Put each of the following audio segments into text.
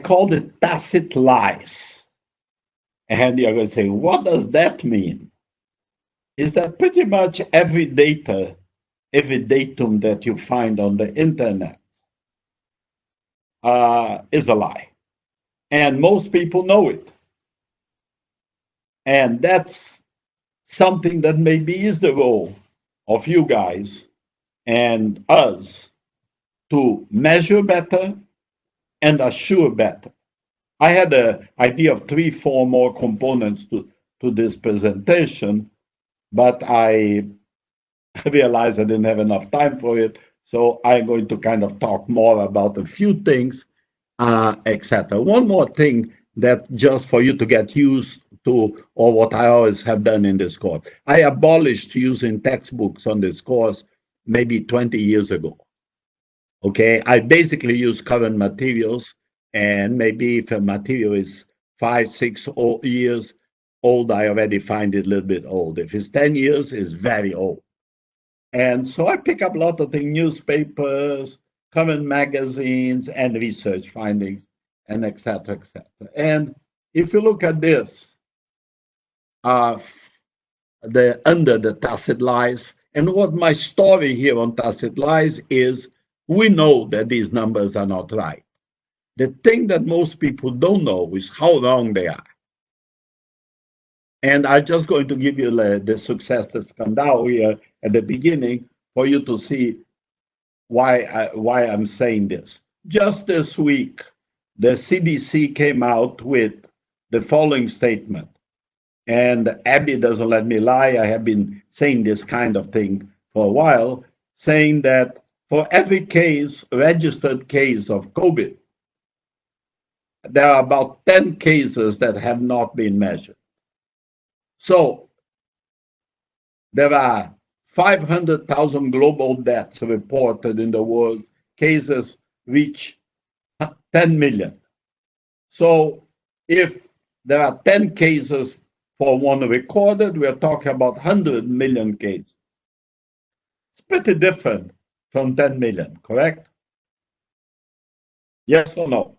called it Tacit Lies. And you're going to say, what does that mean? Is that pretty much every datum that you find on the internet is a lie. And most people know it. And that's something that maybe is the role of you guys and us to measure better and assure better. I had an idea of 3, 4 more components to this presentation, but I realized I didn't have enough time for it. So I'm going to kind of talk more about a few things, etc. One more thing that just for you to get used to, or what I always have done in this course. I abolished using textbooks on this course maybe 20 years ago. Okay, I basically use current materials, and maybe if a material is 5, 6 years old, I already find it a little bit old. If it's 10 years, it's very old. And so I pick up a lot of things, newspapers, current magazines, and research findings, and et cetera, et cetera. And if you look at this, under the Tacit Lies, and what my story here on Tacit Lies is, we know that these numbers are not right. The thing that most people don't know is how wrong they are. And I'm just going to give you the success that's come down here at the beginning for you to see why I'm saying this. Just this week, the CDC came out with the following statement. And Abby doesn't let me lie. I have been saying this kind of thing for a while, saying that for every registered case of COVID, there are about 10 cases that have not been measured. So there are 500,000 global deaths reported in the world. Cases reach 10 million. So if there are 10 cases for one recorded, we're talking about 100 million cases. It's pretty different from 10 million, correct? Yes or no?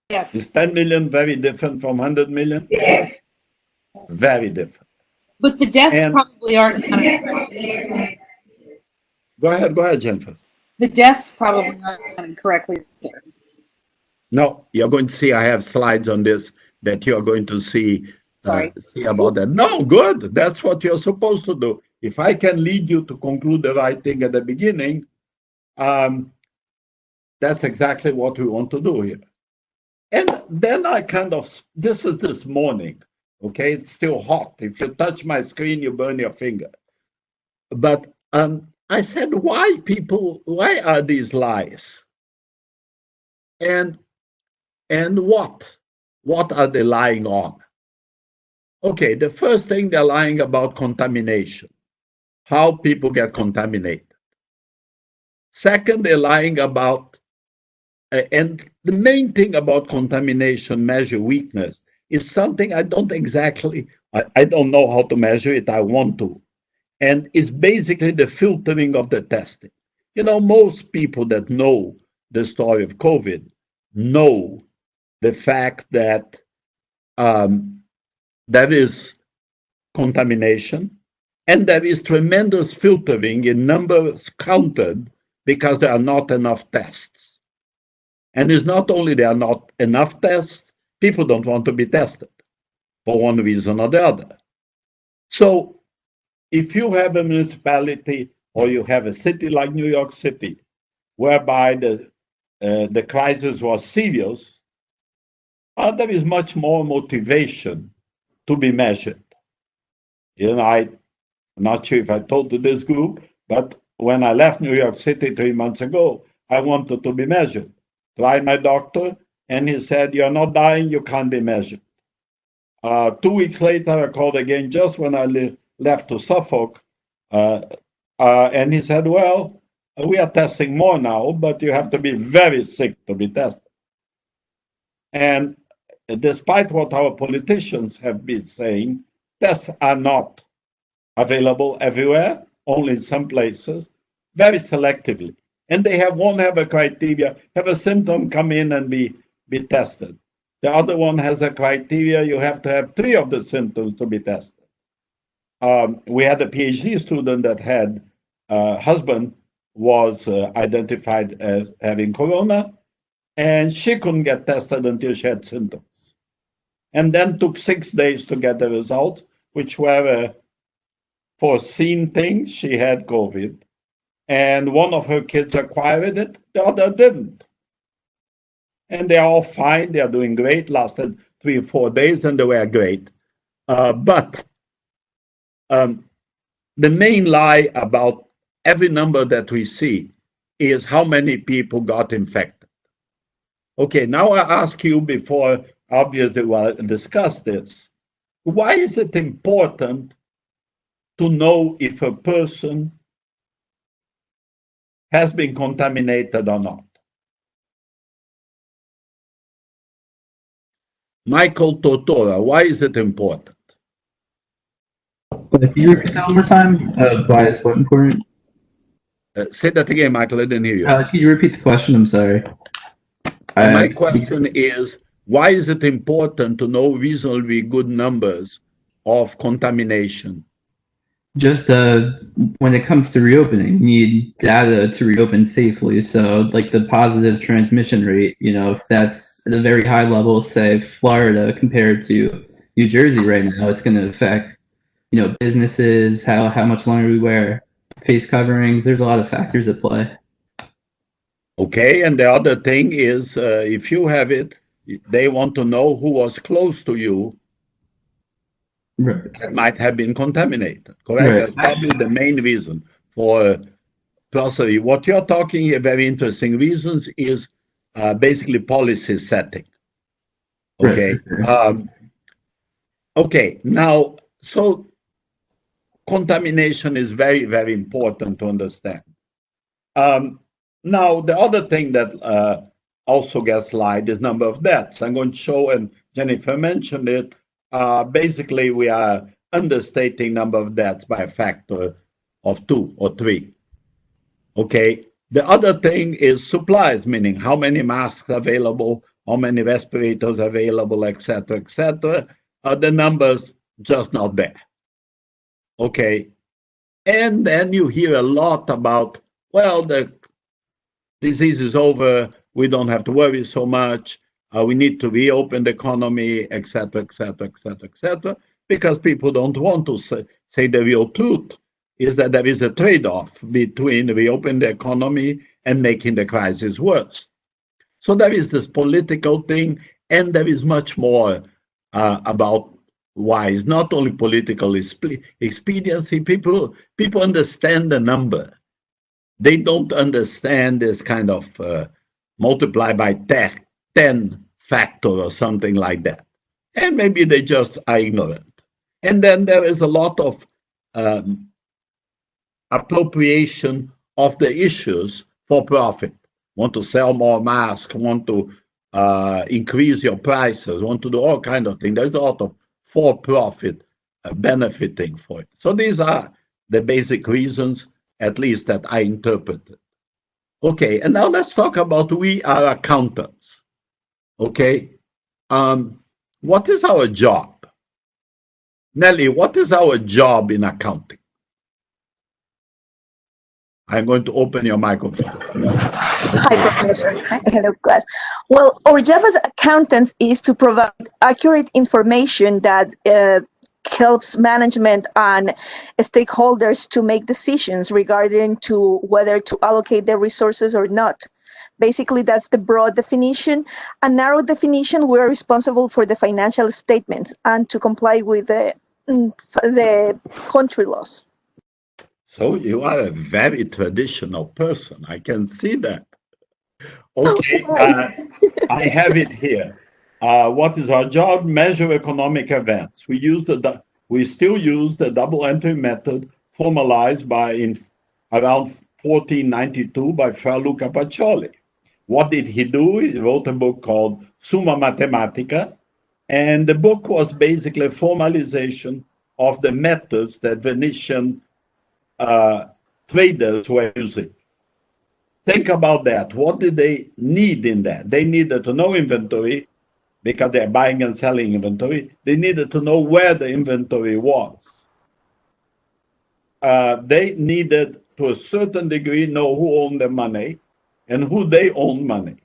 Yes. Is 10 million very different from 100 million? Yes. Very different. But the deaths probably aren't either. Go ahead, Jennifer. The deaths probably aren't correctly there. No, you're going to see I have slides on this that you're going to see about that. No, good. That's what you're supposed to do. If I can lead you to conclude the right thing at the beginning, that's exactly what we want to do here. And then I this is this morning, okay? It's still hot. If you touch my screen, you burn your finger. But I said, why are these lies? And what are they lying on? Okay, the first thing, they're lying about contamination, how people get contaminated. Second, they're lying about, and the main thing about contamination measure weakness is something I don't know how to measure it, I want to. And it's basically the filtering of the testing. You know, most people that know the story of COVID know the fact that there is contamination and there is tremendous filtering in numbers counted because there are not enough tests. And it's not only there are not enough tests, people don't want to be tested for one reason or the other. So if you have a municipality or you have a city like New York City, whereby the crisis was serious, there is much more motivation to be measured. You know, I'm not sure if I told to this group, but when I left New York City 3 months ago, I wanted to be measured. Tried my doctor, and he said, "You're not dying, you can't be measured." 2 weeks later, I called again just when I left to Suffolk, and he said, "Well, we are testing more now, but you have to be very sick to be tested." And despite what our politicians have been saying, tests are not available everywhere, only in some places, very selectively. And they won't have a criteria, have a symptom, come in and be tested. The other one has a criteria, you have to have 3 of the symptoms to be tested. We had a PhD student that had husband was identified as having corona, and she couldn't get tested until she had symptoms. And then took 6 days to get the results, which were foreseen things. She had COVID, and one of her kids acquired it, the other didn't. And they are all fine, they are doing great, lasted 3 or 4 days, and they were great. But the main lie about every number that we see is how many people got infected. Okay, now I ask you before, obviously we'll discuss this, why is it important to know if a person has been contaminated or not? Michael Totora, why is it important? Can you repeat that one more time? Why is what important? Say that again, Michael, I didn't hear you. Can you repeat the question? I'm sorry. My question is, why is it important to know reasonably good numbers of contamination? Just when it comes to reopening, you need data to reopen safely. So like the positive transmission rate, if that's at a very high level, say Florida compared to New Jersey right now, it's going to affect, businesses, how much longer we wear face coverings. There's a lot of factors at play. Okay, and the other thing is, if you have it, they want to know who was close to you. Right. That might have been contaminated, correct? Right. That's probably the main reason for possibly. What you're talking here, very interesting reasons, is basically policy setting. Okay. Right. Okay. Now, so contamination is very, very important to understand. Now, the other thing that also gets lied is number of deaths. I'm going to show, and Jennifer mentioned it. Basically, we are understating number of deaths by a factor of 2 or 3. Okay. The other thing is supplies, meaning how many masks available, how many respirators available, etc., etc. The numbers just not there. Okay. And then you hear a lot about, well, the disease is over, we don't have to worry so much. We need to reopen the economy, etc., etc., etc., etc., because people don't want to say the real truth is that there is a trade-off between reopening the economy and making the crisis worse. So there is this political thing, and there is much more about why. It's not only political expediency. People understand the number. They don't understand this kind of multiply by 10 factor or something like that. And maybe they just are ignorant. And then there is a lot of appropriation of the issues for profit. Want to sell more masks, want to increase your prices, want to do all kinds of things. There's a lot of for-profit benefiting for it. So these are the basic reasons, at least that I interpreted. Okay, and now let's talk about we are accountants. Okay, what is our job? Nelly, what is our job in accounting? I'm going to open your microphone. Hi, Professor. Hello, class. Well, our job as accountants is to provide accurate information that helps management and stakeholders to make decisions regarding to whether to allocate their resources or not. Basically, that's the broad definition. A narrow definition, we're responsible for the financial statements and to comply with the country laws. So you are a very traditional person. I can see that. Okay, I have it here. What is our job? Measure economic events. We still use the double entry method formalized around 1492 by Fra Luca Pacioli. What did he do? He wrote a book called Summa Mathematica, and the book was basically a formalization of the methods that Venetian traders were using. think about that. What did they need in that? They needed to know inventory because they're buying and selling inventory. They needed to know where the inventory was. They needed, to a certain degree, know who owned the money and who they owned money.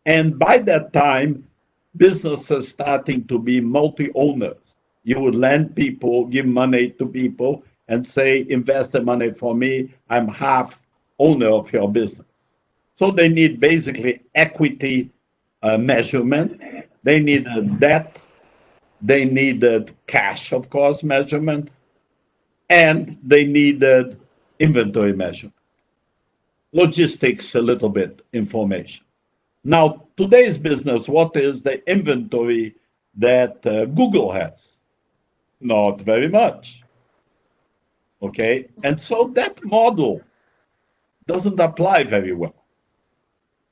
And by that time, businesses starting to be multi-owners. You would lend people, give money to people, and say, invest the money for me. I'm half owner of your business. So they need basically equity measurement. They needed debt. They needed cash, of course, measurement. And they needed inventory measurement. Logistics, a little bit, information. Now, today's business, what is the inventory that Google has? Not very much. Okay, and so that model doesn't apply very well.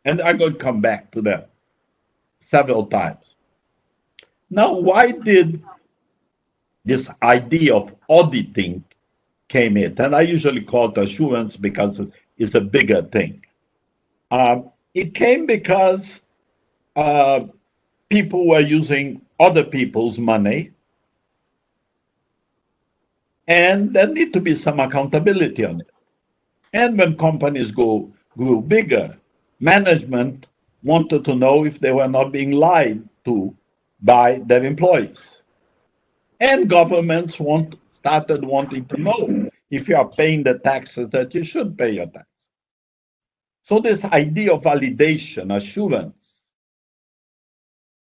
And I'm going to come back to that several times. Now, why did this idea of auditing came in? And I usually call it assurance because it's a bigger thing. It came because people were using other people's money, and there need to be some accountability on it. And when companies grew bigger, management wanted to know if they were not being lied to by their employees. And governments started wanting to know if you are paying the taxes that you should pay your tax. So this idea of validation, assurance,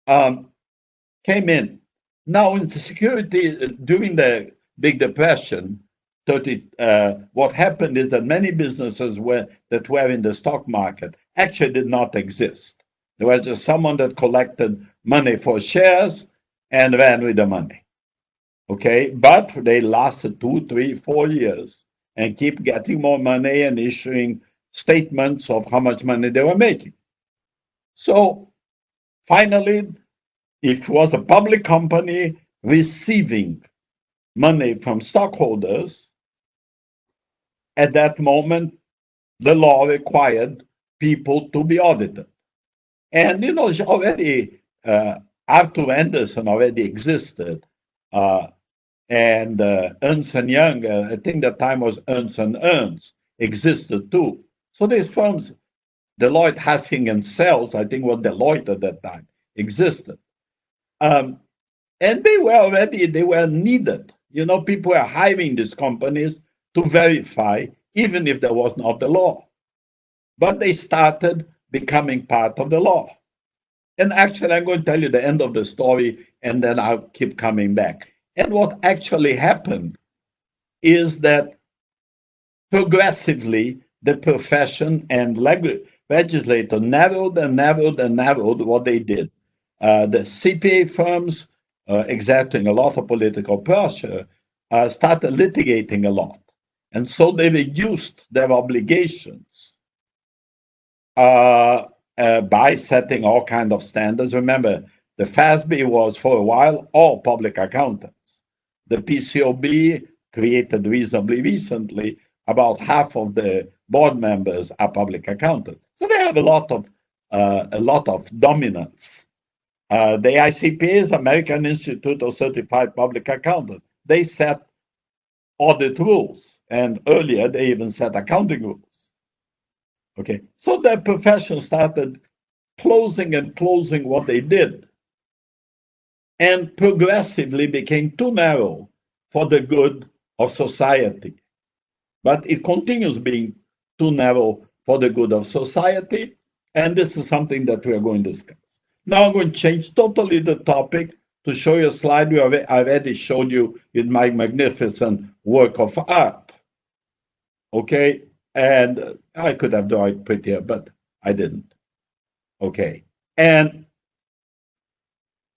came in. Now in the security, during the Big Depression, what happened is that many businesses that were in the stock market actually did not exist. There was just someone that collected money for shares and ran with the money. Okay, but they lasted 2, 3, 4 years and keep getting more money and issuing statements of how much money they were making. So finally, if it was a public company receiving money from stockholders, at that moment, the law required people to be audited. And, you know, already Arthur Andersen already existed, and Ernst & Young, I think that time was Ernst & Ernst, existed too. So these firms, Deloitte, Haskins and Sells, I think was Deloitte at that time, existed. And they were needed. You know, people were hiring these companies to verify, even if there was not the law. But they started becoming part of the law. And actually, I'm going to tell you the end of the story, and then I'll keep coming back. And what actually happened is that progressively, the profession and legislator narrowed and narrowed and narrowed what they did. The CPA firms, exerting a lot of political pressure, started litigating a lot. And so they reduced their obligations by setting all kinds of standards. Remember, the FASB was for a while all public accountants. The PCOB, created reasonably recently, about half of the board members are public accountants. So they have a lot of dominance. The ICPA's American Institute of Certified Public Accountants, they set audit rules, and earlier they even set accounting rules. Okay, so the profession started closing and closing what they did, and progressively became too narrow for the good of society. But it continues being too narrow for the good of society, and this is something that we are going to discuss. Now I'm going to change totally the topic to show you a slide I already showed you in my magnificent work of art. Okay, and I could have drawn it prettier, but I didn't. Okay, and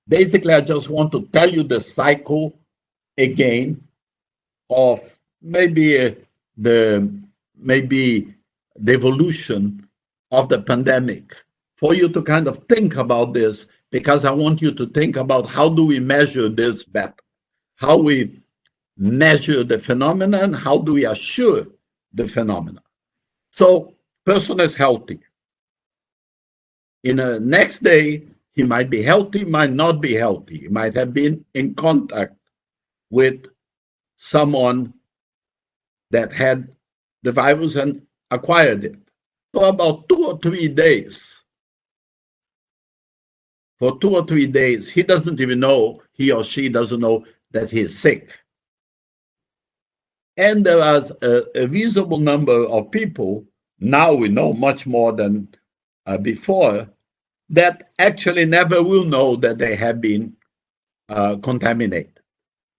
basically I just want to tell you the cycle again of maybe the evolution of the pandemic, for you to kind of think about this, because I want you to think about how do we measure this better, how we measure the phenomenon, how do we assure the phenomenon. So person is healthy. In the next day, he might be healthy, might not be healthy. He might have been in contact with someone that had the virus and acquired it. For about 2 or 3 days, he doesn't even know, he or she doesn't know that he is sick. And there was a reasonable number of people, now we know much more than before, that actually never will know that they have been contaminated.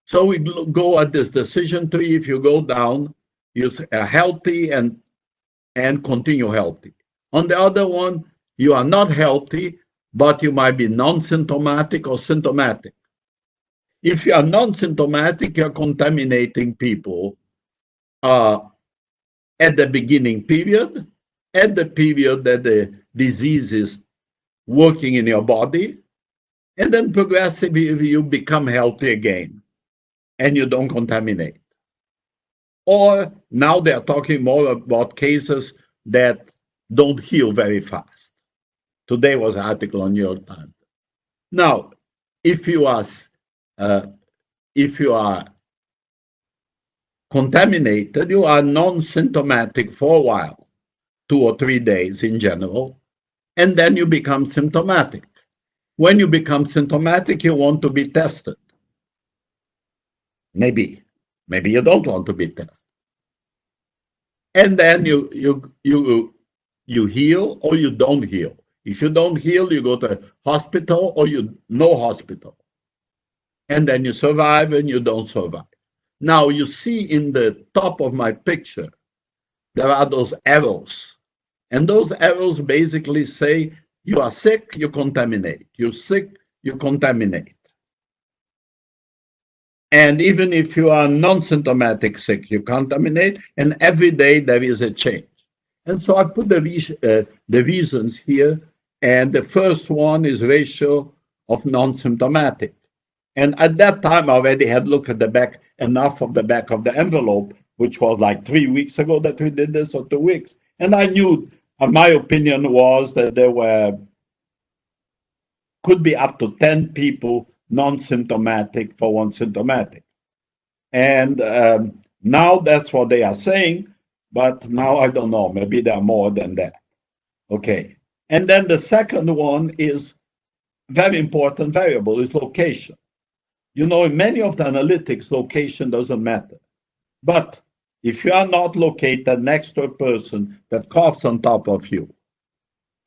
So we go at this decision tree. If you go down, you're healthy and continue healthy. On the other one, you are not healthy, but you might be non-symptomatic or symptomatic. If you are non-symptomatic, you're contaminating people at the beginning period, at the period that the disease is working in your body, and then progressively you become healthy again and you don't contaminate. Or now they are talking more about cases that don't heal very fast. Today was an article on New York Times. Now, if you are contaminated, you are non-symptomatic for a while, 2 or 3 days in general, and then you become symptomatic. When you become symptomatic, you want to be tested. Maybe you don't want to be tested. And then you heal or you don't heal. If you don't heal, you go to a hospital or no hospital. And then you survive and you don't survive. Now you see in the top of my picture, there are those arrows. And those arrows basically say, you are sick, you contaminate. You're sick, you contaminate. And even if you are non-symptomatic sick, you contaminate, and every day there is a change. And so I put the reasons here, and the first one is ratio of non-symptomatic. And at that time, I already had looked at the back, enough of the back of the envelope, which was like 3 weeks ago that we did this, or 2 weeks. And I knew, my opinion was that there could be up to 10 people non-symptomatic for one symptomatic. And now that's what they are saying, but now I don't know, maybe there are more than that. Okay. And then the second one is very important variable, is location. You know, in many of the analytics, location doesn't matter. But if you are not located next to a person that coughs on top of you,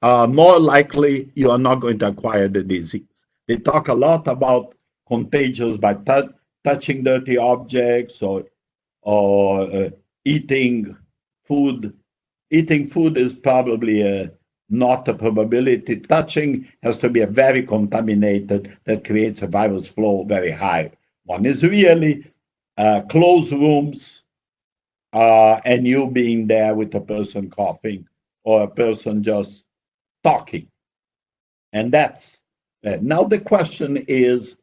more likely you are not going to acquire the disease. They talk a lot about contagious by touching dirty objects or eating food. Eating food is probably not a probability. Touching has to be a very contaminated that creates a virus flow very high. One is really closed rooms and you being there with a person coughing or a person just talking. And that's now the question is,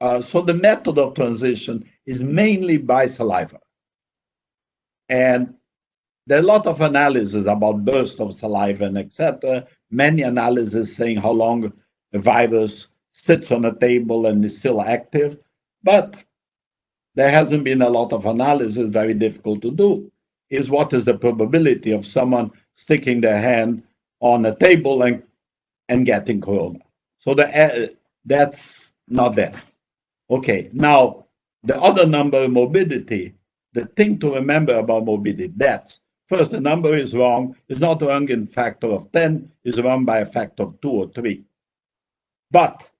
so the method of transition is mainly by saliva. And there are a lot of analysis about burst of saliva and etc. Many analyses saying how long a virus sits on a table and is still active. But there hasn't been a lot of analysis, very difficult to do, is what is the probability of someone sticking their hand on a table and getting corona. So that's not there. Okay, now the other number, morbidity, the thing to remember about morbidity, deaths. First, the number is wrong. It's not wrong in factor of 10, it's wrong by a factor of 2 or 3. But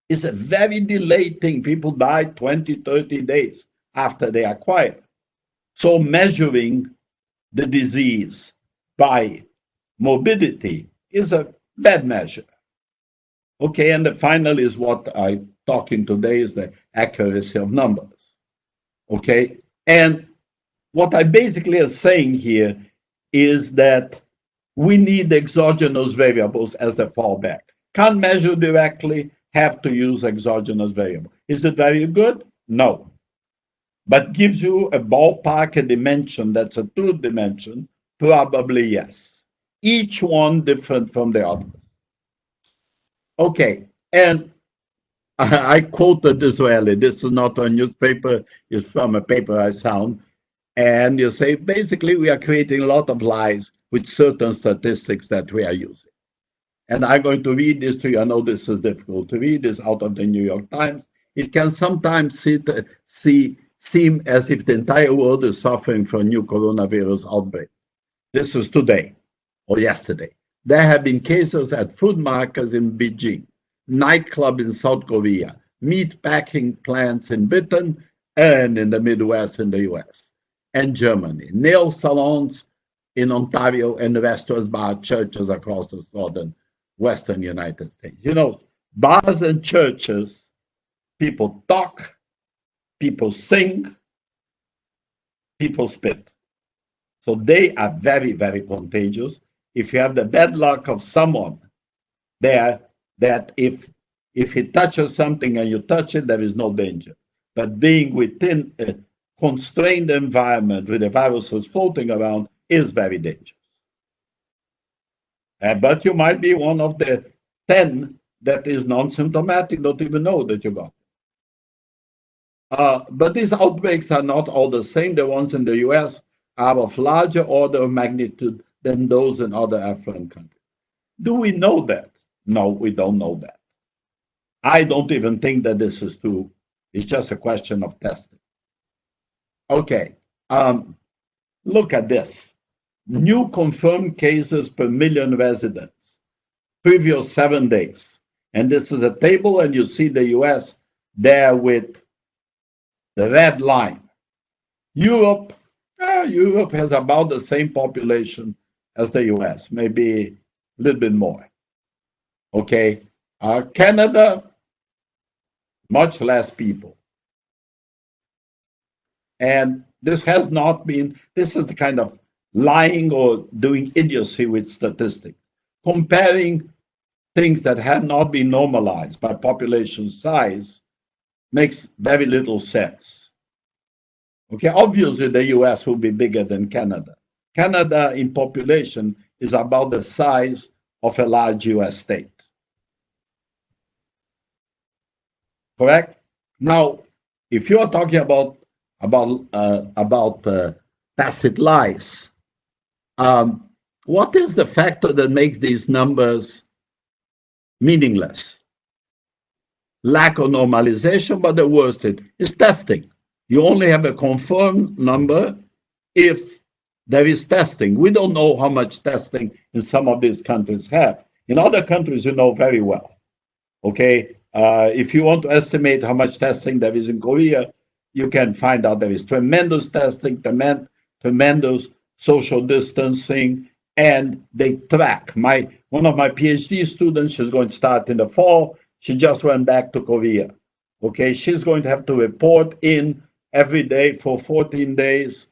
it's a very delayed thing. People die 20, 30 days after they acquire. So measuring the disease by morbidity is a bad measure. Okay, and the final is what I'm talking today is the accuracy of numbers. Okay, and what I basically am saying here is that we need exogenous variables as the fallback. Can't measure directly, have to use exogenous variable. Is it very good? No. But gives you a ballpark, a dimension that's a true dimension, Probably yes. Each one different from the others. Okay, and I quoted Disraeli. This is not a newspaper, it's from a paper I found. And you say, basically, we are creating a lot of lies with certain statistics that we are using. And I'm going to read this to you. I know this is difficult to read. This out of the New York Times. It can sometimes seem as if the entire world is suffering from a new coronavirus outbreak. This is today or yesterday. There have been cases at food markets in Beijing, nightclubs in South Korea, meat packing plants in Britain and in the Midwest in the US and Germany, nail salons in Ontario, and restaurants, bars, churches across the southern Western United States. You know, bars and churches, people talk, people sing, people spit. So they are very, very contagious. If you have the bad luck of someone there, that if he touches something and you touch it, there is no danger. But being within a constrained environment with the viruses floating around is very dangerous. But you might be one of the 10 that is non-symptomatic, don't even know that you got it. But these outbreaks are not all the same. The ones in the US are of larger order of magnitude than those in other affluent countries. Do we know that? No, we don't know that. I don't even think that this is true. It's just a question of testing. Okay, look at this. New confirmed cases per million residents, previous 7 days. And this is a table, and you see the US there with the red line. Europe has about the same population as the US, maybe a little bit more. Okay, Canada, much less people. And this has not been, this is the kind of lying or doing idiocy with statistics, comparing things that have not been normalized by population size makes very little sense. Okay, obviously the US will be bigger than Canada. Canada in population is about the size of a large US state. Correct? Now, if you are talking about tacit lies, what is the factor that makes these numbers meaningless? Lack of normalization, but the worst is testing. You only have a confirmed number if there is testing. We don't know how much testing in some of these countries have. In other countries, you know very well. Okay, if you want to estimate how much testing there is in Korea, you can find out there is tremendous testing, tremendous social distancing, and they track. One of my PhD students, she's going to start in the fall. She just went back to Korea. Okay, she's going to have to report in every day for 14 days.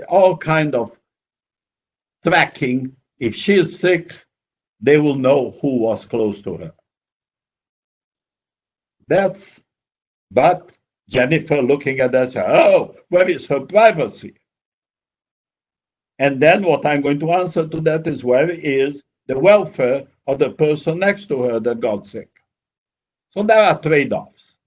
All kind of tracking. If she is sick, they will know who was close to her. But Jennifer looking at that said, oh, where is her privacy? And then what I'm going to answer to that is, where is the welfare of the person next to her that got sick? So there are trade-offs.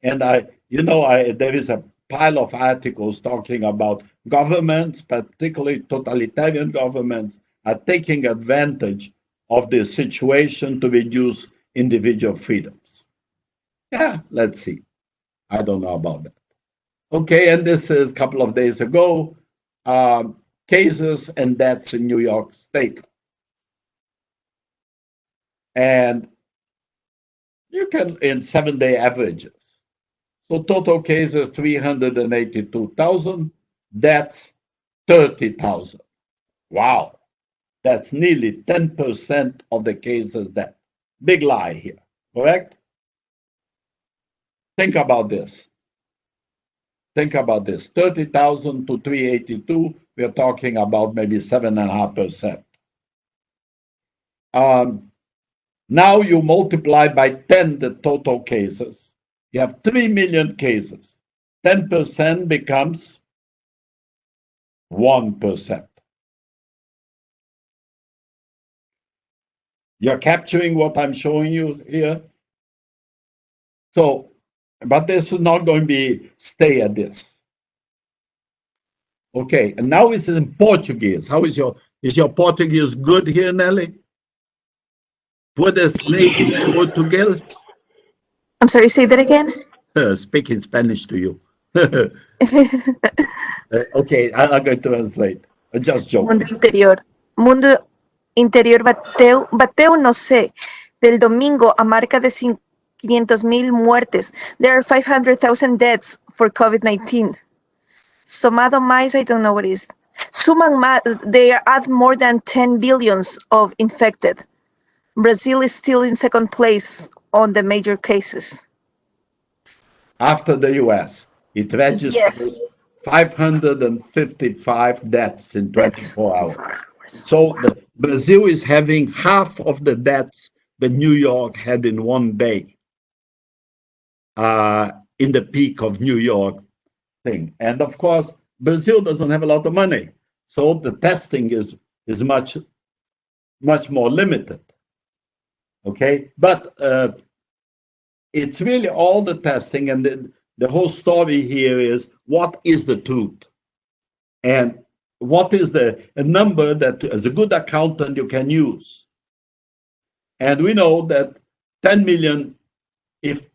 And there is a pile of articles talking about governments, particularly totalitarian governments, are taking advantage of the situation to reduce individual freedoms. Yeah, let's see. I don't know about that. Okay, and this is a couple of days ago, cases and deaths in New York State. And you can, in 7-day averages. So total cases, 382,000, deaths, 30,000. Wow, that's nearly 10% of the cases death. Big lie here, correct? Think about this. 30,000 to 382, we're talking about maybe 7.5%. Now you multiply by 10 the total cases. You have 3 million cases. 10% becomes 1%. You're capturing what I'm showing you here? So, but this is not going to be stay at this. Okay, and now it's in Portuguese. How is your Portuguese good here, Nelly? Puedes leer en portugués? I'm sorry, say that again. Speaking Spanish to you. Okay, I'll go translate. I'm just joking. Mundo interior. Mundo interior bateu no sé. Del domingo a marca de 500,000 muertes. There are 500,000 deaths for COVID-19. Somado mais, I don't know what it is. Suman más, they are at more than 10 billions of infected. Brazil is still in second place on the major cases. After the US, it registers 555 deaths in 24 hours. So Brazil is having half of the deaths that New York had in one day in the peak of New York thing. And of course, Brazil doesn't have a lot of money. So the testing is much more limited. Okay, but it's really all the testing, and the whole story here is what is the truth, and what is a number that as a good accountant you can use. And we know that 10 million, if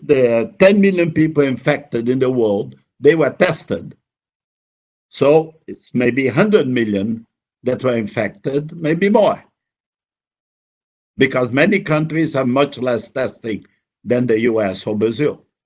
there are 10 million people infected in the world, they were tested. So it's maybe 100 million that were infected, maybe more. Because many countries have much less testing than the US or Brazil.